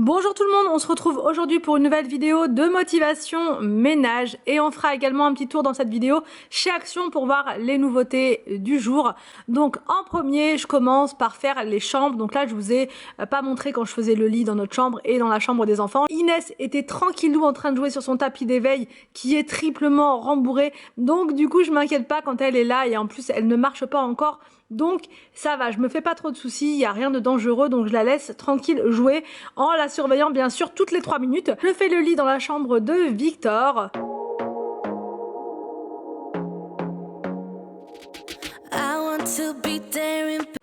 Bonjour tout le monde, on se retrouve aujourd'hui pour une nouvelle vidéo de motivation ménage et on fera également un petit tour dans cette vidéo chez Action pour voir les nouveautés du jour. Donc en premier, je commence par faire les chambres. Donc là, je vous ai pas montré quand je faisais le lit dans notre chambre et dans la chambre des enfants. Inès était tranquillou en train de jouer sur son tapis d'éveil qui est triplement rembourré. Donc du coup, je m'inquiète pas quand elle est là et en plus, elle ne marche pas encore. Donc ça va, je me fais pas trop de soucis, il n'y a rien de dangereux, donc je la laisse tranquille jouer en la surveillant bien sûr toutes les 3 minutes. Je fais le lit dans la chambre de Victor.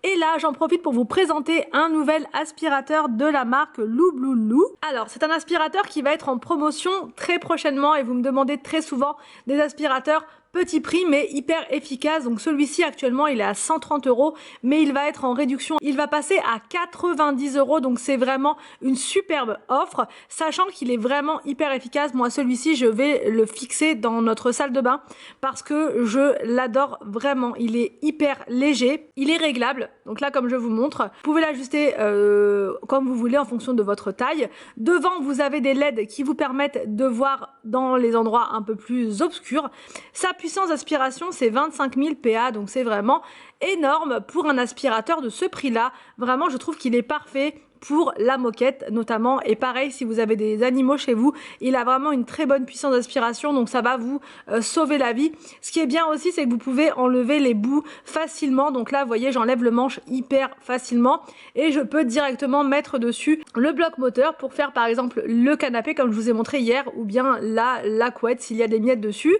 Et là, j'en profite pour vous présenter un nouvel aspirateur de la marque Loubloulou. Alors, c'est un aspirateur qui va être en promotion très prochainement et vous me demandez très souvent des aspirateurs petit prix mais hyper efficace. Donc celui-ci actuellement il est à 130 € mais il va être en réduction, il va passer à 90 €, donc c'est vraiment une superbe offre, sachant qu'il est vraiment hyper efficace. Moi celui-ci je vais le fixer dans notre salle de bain parce que je l'adore vraiment, il est hyper léger, il est réglable, donc là comme je vous montre, vous pouvez l'ajuster comme vous voulez en fonction de votre taille. Devant vous avez des LED qui vous permettent de voir dans les endroits un peu plus obscurs. Sa puissance d'aspiration c'est 25 000 PA, donc c'est vraiment énorme pour un aspirateur de ce prix là. Vraiment je trouve qu'il est parfait pour la moquette notamment, et pareil si vous avez des animaux chez vous, il a vraiment une très bonne puissance d'aspiration, donc ça va vous sauver la vie. Ce qui est bien aussi c'est que vous pouvez enlever les bouts facilement, donc là vous voyez j'enlève le manche hyper facilement et je peux directement mettre dessus le bloc moteur pour faire par exemple le canapé comme je vous ai montré hier, ou bien la couette s'il y a des miettes dessus.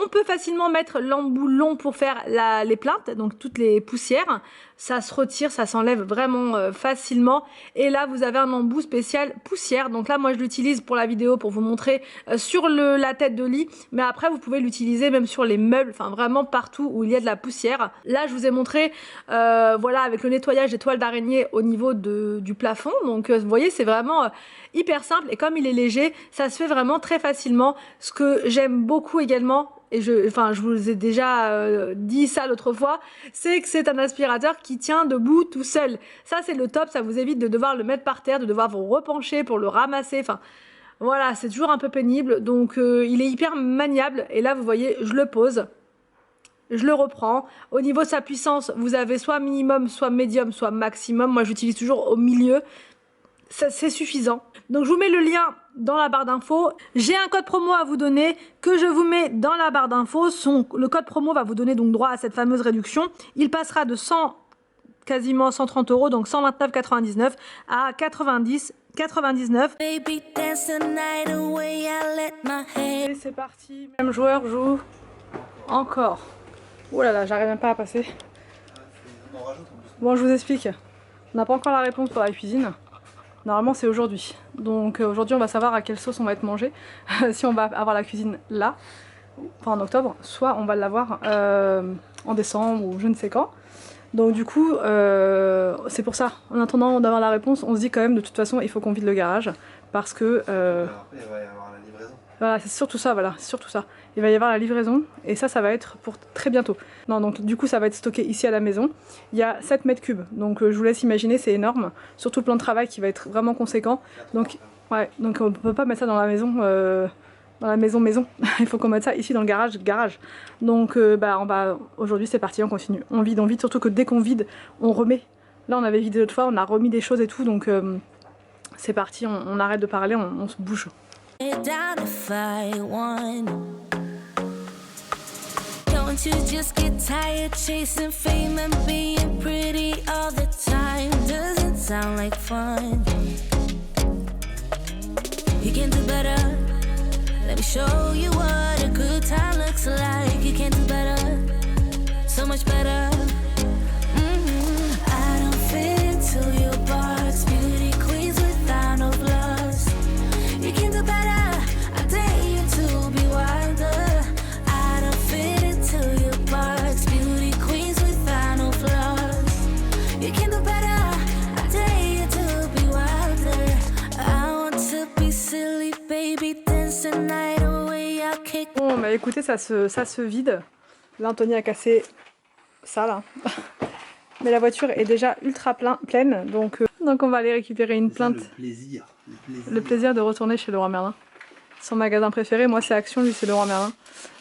On peut facilement mettre l'embout long pour faire les plaintes, donc toutes les poussières. Ça se retire, ça s'enlève vraiment facilement. Et là, vous avez un embout spécial poussière. Donc là, moi, je l'utilise pour la vidéo pour vous montrer sur la tête de lit. Mais après, vous pouvez l'utiliser même sur les meubles, enfin vraiment partout où il y a de la poussière. Là, je vous ai montré, voilà, avec le nettoyage des toiles d'araignée au niveau du plafond. Donc, vous voyez, c'est vraiment hyper simple. Et comme il est léger, ça se fait vraiment très facilement. Ce que j'aime beaucoup également, et je vous ai déjà dit ça l'autre fois, c'est que c'est un aspirateur qui tient debout tout seul. Ça c'est le top, ça vous évite de devoir le mettre par terre, de devoir vous repencher pour le ramasser, enfin voilà, c'est toujours un peu pénible, donc il est hyper maniable. Et là vous voyez, je le pose, je le reprends. Au niveau de sa puissance, vous avez soit minimum, soit médium, soit maximum. Moi j'utilise toujours au milieu, c'est suffisant. Donc je vous mets le lien dans la barre d'infos. J'ai un code promo à vous donner que je vous mets dans la barre d'infos. Le code promo va vous donner donc droit à cette fameuse réduction. Il passera de quasiment 130 €, donc 129,99 à 90,99. Et c'est parti, même joueur joue encore. Oh là là, j'arrive même pas à passer. Bon, je vous explique. On n'a pas encore la réponse pour la cuisine. Normalement c'est aujourd'hui, donc aujourd'hui on va savoir à quelle sauce on va être mangé, si on va avoir la cuisine là, enfin en octobre, soit on va l'avoir en décembre ou je ne sais quand. Donc du coup c'est pour ça, en attendant d'avoir la réponse, on se dit quand même de toute façon il faut qu'on vide le garage, parce que après il va y avoir la livraison. Voilà, c'est surtout ça, voilà, c'est surtout ça. Il va y avoir la livraison et ça va être pour très bientôt. Non, donc du coup ça va être stocké ici à la maison. Il y a 7 mètres cubes, donc je vous laisse imaginer, c'est énorme. Surtout le plan de travail qui va être vraiment conséquent. Donc, ouais, donc on peut pas mettre ça dans la maison, maison. Il faut qu'on mette ça ici dans le garage. Donc aujourd'hui c'est parti, on continue. On vide, surtout que dès qu'on vide, on remet. Là on avait vidé l'autre fois, on a remis des choses et tout, donc c'est parti, on arrête de parler, on se bouge. Don't you just get tired chasing fame and being pretty all the time? Doesn't sound like fun. You can do better. Let me show you what a good time looks like. You can do better, so much better. I don't fit into your box, beauty queens without no flaws. You can do better. I dare you to be wilder. I don't fit into your box, beauty queens without no flaws. You can do better. I dare you to be wilder. I want to be silly, baby, dance the night away. I'll kick. Bon, bah écoutez, ça se vide. Là, Anthony a cassé ça là. Mais la voiture est déjà ultra pleine, donc Donc on va aller récupérer une plainte. Le plaisir. Le plaisir de retourner chez Leroy Merlin. Son magasin préféré, moi c'est Action, lui c'est Leroy Merlin.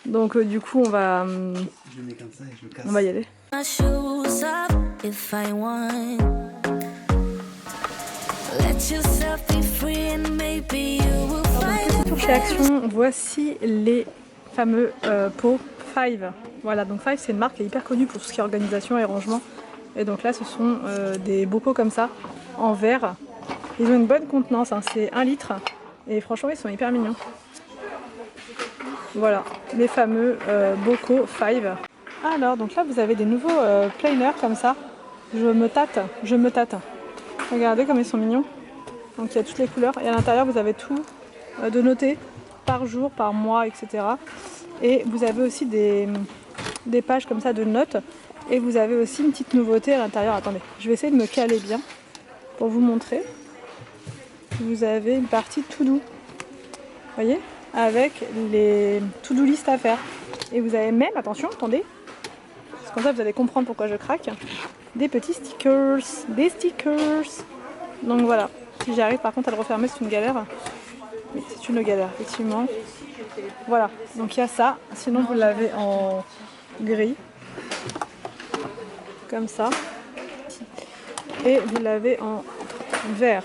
Donc du coup on va... Je mets comme ça et je casse. On va y aller. Pour chez Action, voici les fameux pots Five. Voilà, donc Five c'est une marque qui est hyper connue pour tout ce qui est organisation et rangement. Et donc là ce sont des bocaux comme ça, en verre. Ils ont une bonne contenance, hein, c'est 1 litre. Et franchement ils sont hyper mignons. Voilà, les fameux bocaux Five. Alors donc là vous avez des nouveaux planers comme ça. Je me tâte. Regardez comme ils sont mignons. Donc il y a toutes les couleurs et à l'intérieur vous avez tout de noté par jour, par mois, etc. Et vous avez aussi des pages comme ça de notes. Et vous avez aussi une petite nouveauté à l'intérieur. Attendez, je vais essayer de me caler bien pour vous montrer. Vous avez une partie to-do. Vous voyez, avec les to-do list à faire. Et vous avez même, attention, attendez, parce que comme ça vous allez comprendre pourquoi je craque, des petits stickers, des stickers. Donc voilà, si j'arrive par contre à le refermer, c'est une galère. Oui, c'est une galère, effectivement. Voilà, donc il y a ça. Sinon vous l'avez en gris, comme ça. Et vous l'avez en vert,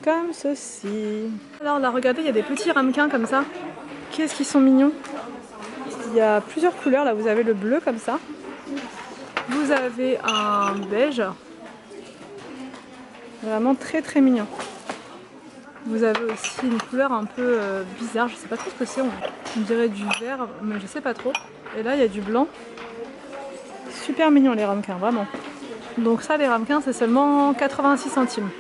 comme ceci. Alors là, regardez, il y a des petits ramequins comme ça. Qu'est-ce qu'ils sont mignons. Il y a plusieurs couleurs, là vous avez le bleu comme ça. Vous avez un beige. Vraiment très très mignon. Vous avez aussi une couleur un peu bizarre, je sais pas trop ce que c'est, on dirait du vert, mais je sais pas trop. Et là il y a du blanc. Super mignon les ramequins, vraiment. Donc ça, les ramequins, c'est seulement 86 centimes.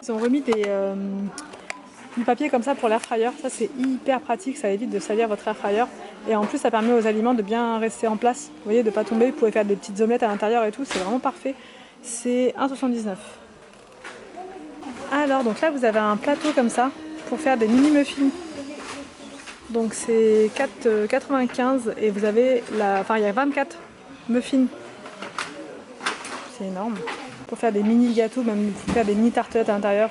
Ils ont remis du papier comme ça pour l'air fryer. Ça c'est hyper pratique, ça évite de salir votre air fryer. Et en plus ça permet aux aliments de bien rester en place. Vous voyez, de ne pas tomber, vous pouvez faire des petites omelettes à l'intérieur et tout, c'est vraiment parfait. C'est 1,79 €. Alors donc là vous avez un plateau comme ça pour faire des mini muffins. Donc c'est 4,95 € et vous avez il y a 24 muffins. C'est énorme. Pour faire des mini gâteaux, même pour faire des mini tartelettes à l'intérieur.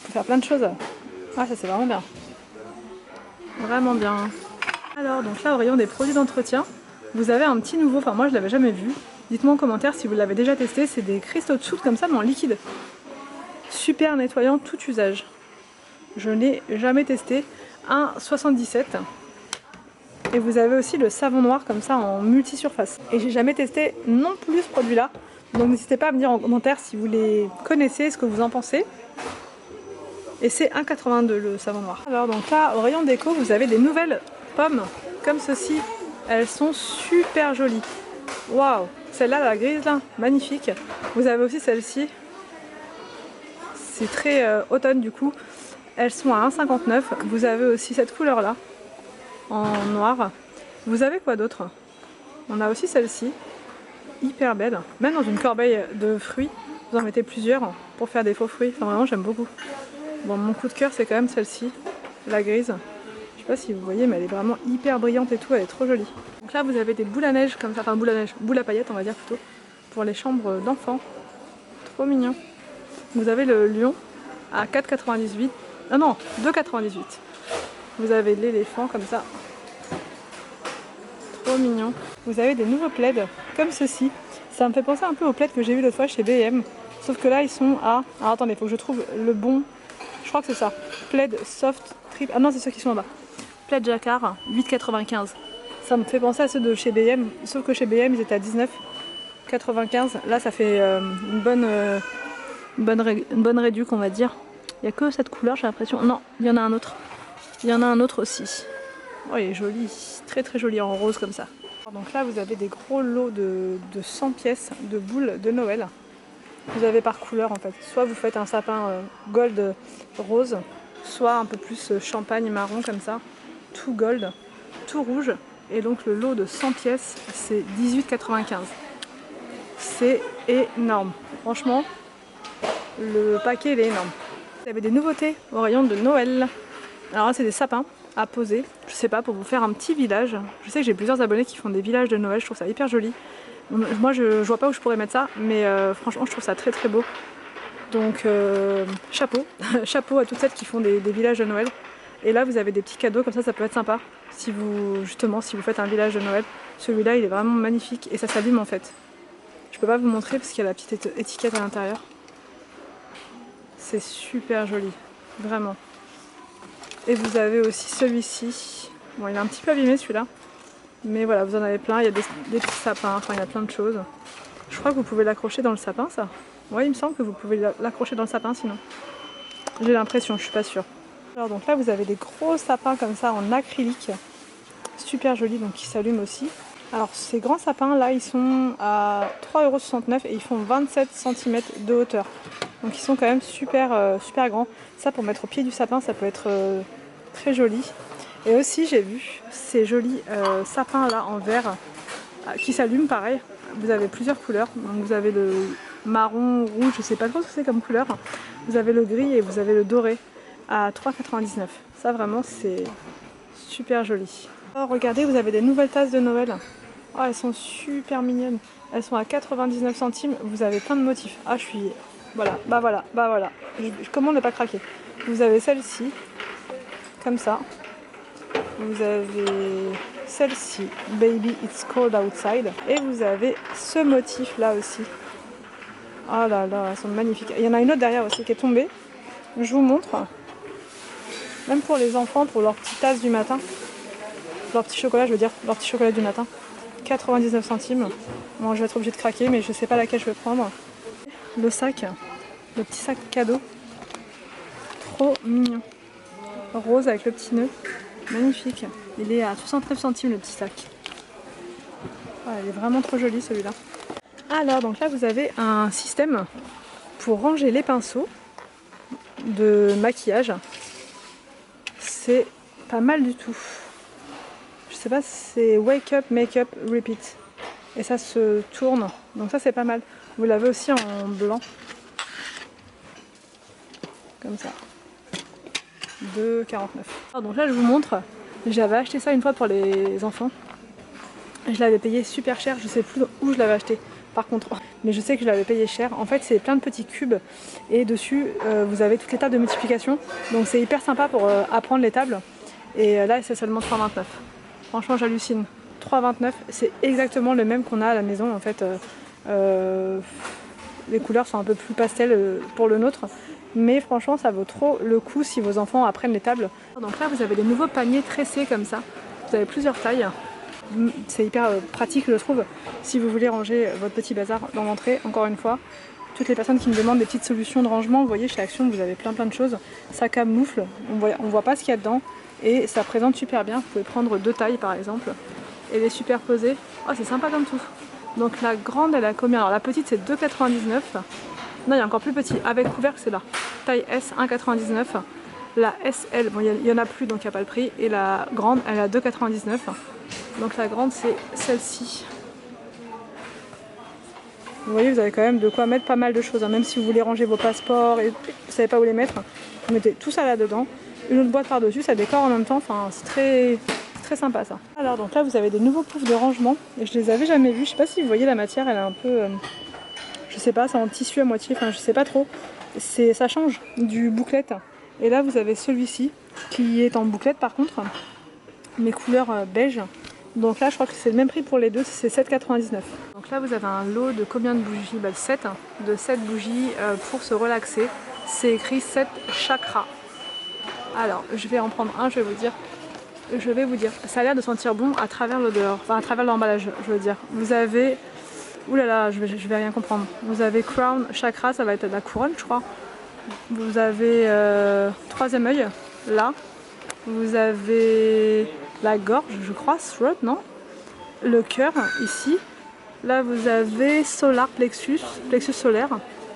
Pour faire plein de choses. Ah ça c'est vraiment bien. Vraiment bien. Alors donc là au rayon des produits d'entretien, vous avez un petit nouveau, enfin moi je l'avais jamais vu. Dites-moi en commentaire si vous l'avez déjà testé, c'est des cristaux de soude comme ça mais en liquide. Super nettoyant tout usage. Je n'ai jamais testé. 1,77 €. Et vous avez aussi le savon noir comme ça en multi-surface. Et j'ai jamais testé non plus ce produit là. Donc n'hésitez pas à me dire en commentaire si vous les connaissez, ce que vous en pensez. Et c'est 1,82 € le savon noir. Alors donc là, au rayon déco, vous avez des nouvelles pommes comme ceci. Elles sont super jolies. Waouh! Celle-là, la grise là, magnifique. Vous avez aussi celle-ci. C'est très automne du coup. Elles sont à 1,59 €. Vous avez aussi cette couleur là, en noir. Vous avez quoi d'autre? On a aussi celle-ci. Hyper belle. Même dans une corbeille de fruits, vous en mettez plusieurs pour faire des faux fruits. Enfin vraiment j'aime beaucoup. Bon, mon coup de cœur c'est quand même celle-ci, la grise. Je sais pas si vous voyez mais elle est vraiment hyper brillante et tout, elle est trop jolie. Donc là vous avez des boules à neige comme ça, enfin boules à neige, boules à paillettes on va dire plutôt, pour les chambres d'enfants. Trop mignon. Vous avez le lion à 4,98 €. Ah non, 2,98 €. Vous avez l'éléphant comme ça. Trop mignon. Vous avez des nouveaux plaids comme ceci. Ça me fait penser un peu aux plaids que j'ai vu l'autre fois chez B&M. Sauf que là ils sont à... Alors attendez, il faut que je trouve le bon... Je crois que c'est ça. Plaid soft trip. Ah non, c'est ceux qui sont en bas. Plaid jacquard, 8,95 €. Ça me fait penser à ceux de chez B&M. Sauf que chez B&M ils étaient à 19,95 €. Là ça fait une bonne réduc on va dire. Il n'y a que cette couleur j'ai l'impression. Non, il y en a un autre. Il y en a un autre aussi. Oh il est joli. Très très joli en rose comme ça. Donc là vous avez des gros lots de 100 pièces de boules de Noël. Vous avez par couleur en fait. Soit vous faites un sapin gold rose, soit un peu plus champagne marron comme ça. Tout gold, tout rouge. Et donc le lot de 100 pièces c'est 18,95 €. C'est énorme. Franchement, le paquet il est énorme. Vous avez des nouveautés au rayon de Noël. Alors là c'est des sapins à poser, je sais pas, pour vous faire un petit village. Je sais que j'ai plusieurs abonnés qui font des villages de Noël, je trouve ça hyper joli. Moi je vois pas où je pourrais mettre ça, mais franchement je trouve ça très très beau. Donc chapeau, chapeau à toutes celles qui font des villages de Noël. Et là vous avez des petits cadeaux comme ça peut être sympa. Si vous faites un village de Noël. Celui-là il est vraiment magnifique et ça s'allume en fait. Je peux pas vous montrer parce qu'il y a la petite étiquette à l'intérieur. C'est super joli, vraiment. Et vous avez aussi celui-ci. Bon il est un petit peu abîmé celui-là. Mais voilà, vous en avez plein, il y a des petits sapins, enfin il y a plein de choses. Je crois que vous pouvez l'accrocher dans le sapin ça. Ouais, il me semble que vous pouvez l'accrocher dans le sapin sinon. J'ai l'impression, je suis pas sûre. Alors donc là vous avez des gros sapins comme ça en acrylique. Super jolis, donc qui s'allument aussi. Alors ces grands sapins là ils sont à 3,69 € et ils font 27 cm de hauteur. Donc ils sont quand même super, super grands. Ça pour mettre au pied du sapin ça peut être très joli. Et aussi j'ai vu ces jolis sapins là en verre qui s'allument pareil. Vous avez plusieurs couleurs. Donc vous avez le marron, rouge, je sais pas trop ce que c'est comme couleur. Vous avez le gris et vous avez le doré à 3,99 €. Ça vraiment c'est super joli. Oh, regardez, vous avez des nouvelles tasses de Noël. Oh, elles sont super mignonnes. Elles sont à 99 centimes. Vous avez plein de motifs. Ah, je suis... Voilà, bah voilà, bah voilà. Comment ne pas craquer? Vous avez celle-ci, comme ça. Vous avez celle-ci, Baby It's Cold Outside. Et vous avez ce motif-là aussi. Oh là là, elles sont magnifiques. Il y en a une autre derrière aussi qui est tombée. Je vous montre. Même pour les enfants, pour leur petite tasse du matin. Leur petit chocolat, je veux dire, leur petit chocolat du matin. 99 centimes. Bon, je vais être obligée de craquer, mais je sais pas laquelle je vais prendre. Le sac, le petit sac cadeau. Trop mignon. Rose avec le petit nœud. Magnifique. Il est à 69 centimes le petit sac. Ouais, il est vraiment trop joli celui-là. Alors, donc là, vous avez un système pour ranger les pinceaux de maquillage. C'est pas mal du tout. Je sais pas si c'est Wake Up, Make Up, Repeat. Et ça se tourne. Donc ça c'est pas mal. Vous l'avez aussi en blanc. Comme ça. 2,49 €. Donc là je vous montre. J'avais acheté ça une fois pour les enfants. Je l'avais payé super cher. Je sais plus où je l'avais acheté par contre. Mais je sais que je l'avais payé cher. En fait c'est plein de petits cubes. Et dessus vous avez toutes les tables de multiplication. Donc c'est hyper sympa pour apprendre les tables. Et là c'est seulement 3,29 €. Franchement j'hallucine. 3,29 €, c'est exactement le même qu'on a à la maison en fait. Les couleurs sont un peu plus pastel pour le nôtre. Mais franchement ça vaut trop le coup si vos enfants apprennent les tables. Donc là vous avez des nouveaux paniers tressés comme ça. Vous avez plusieurs tailles. C'est hyper pratique je trouve. Si vous voulez ranger votre petit bazar dans l'entrée, encore une fois. Toutes les personnes qui me demandent des petites solutions de rangement, vous voyez chez Action vous avez plein de choses. Ça camoufle, on voit pas ce qu'il y a dedans. Et ça présente super bien, vous pouvez prendre 2 tailles par exemple et les superposer. Oh c'est sympa comme tout. Donc la grande elle a combien? Alors la petite c'est 2,99 €. Non il y a encore plus petit, avec couvercle c'est là. Taille S 1,99 €. La SL, bon il y en a plus donc il n'y a pas le prix. Et la grande elle est à 2,99 €. Donc la grande c'est celle-ci. Vous voyez vous avez quand même de quoi mettre pas mal de choses. Même si vous voulez ranger vos passeports et vous savez pas où les mettre, vous mettez tout ça là-dedans. Une autre boîte par-dessus, ça décore en même temps, enfin c'est très sympa ça. Alors donc là vous avez des nouveaux poufs de rangement et je les avais jamais vus, je sais pas si vous voyez la matière, elle est un peu, je sais pas, c'est en tissu à moitié, enfin je sais pas trop. Ça change du bouclette. Et là vous avez celui-ci qui est en bouclette par contre, mais couleur beige. Donc là je crois que c'est le même prix pour les deux, c'est 7,99 €. Donc là vous avez un lot de combien de bougies? Bah, 7, de 7 bougies pour se relaxer. C'est écrit 7 chakras. Alors, je vais en prendre un, je vais vous dire. Ça a l'air de sentir bon à travers l'odeur, enfin à travers l'emballage, je veux dire. Vous avez, ouh là là, je vais rien comprendre. Vous avez Crown Chakra, ça va être la couronne, je crois. Vous avez troisième œil, là. Vous avez la gorge, je crois, throat, non? Le cœur, ici. Là, vous avez Solar Plexus, plexus solaire.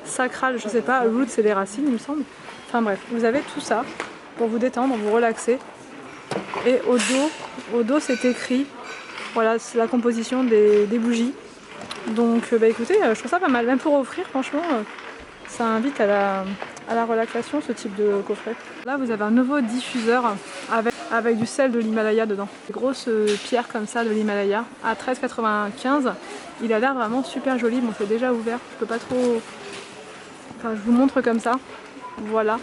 Sacral, je sais pas, root, c'est les racines, il me semble. Enfin bref, vous avez tout ça. Pour vous détendre, vous relaxer. Et au dos c'est écrit, voilà, c'est la composition des bougies. Donc bah écoutez, je trouve ça pas mal, même pour offrir franchement, ça invite à la relaxation ce type de coffret. Là vous avez un nouveau diffuseur avec avec du sel de l'Himalaya dedans. Des grosses pierres comme ça de l'Himalaya à 13,95 €. Il a l'air vraiment super joli. Bon, c'est déjà ouvert, je peux pas trop... Enfin, je vous montre comme ça. Voilà.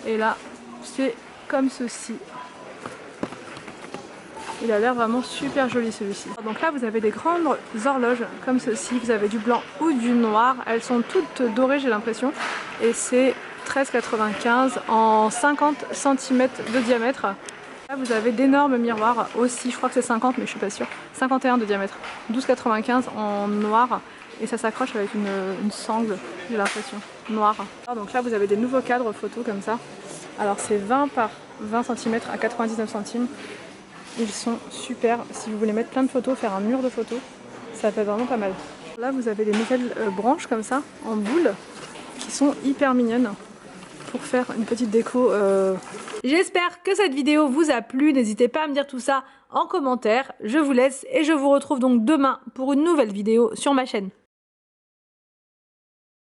Et là, c'est comme ceci. Il a l'air vraiment super joli celui-ci. Donc là vous avez des grandes horloges comme ceci, vous avez du blanc ou du noir. Elles sont toutes dorées j'ai l'impression. Et c'est 13,95 € en 50 cm de diamètre. Là vous avez d'énormes miroirs aussi, je crois que c'est 50 mais je suis pas sûre. 51 de diamètre, 12,95 € en noir. Et ça s'accroche avec une sangle, j'ai l'impression, noire. Donc là vous avez des nouveaux cadres photos comme ça. Alors c'est 20 par 20 cm à 99 centimes. Ils sont super, si vous voulez mettre plein de photos, faire un mur de photos, ça fait vraiment pas mal. Là vous avez des nouvelles branches comme ça, en boule, qui sont hyper mignonnes pour faire une petite déco. J'espère que cette vidéo vous a plu, n'hésitez pas à me dire tout ça en commentaire. Je vous laisse et je vous retrouve donc demain pour une nouvelle vidéo sur ma chaîne.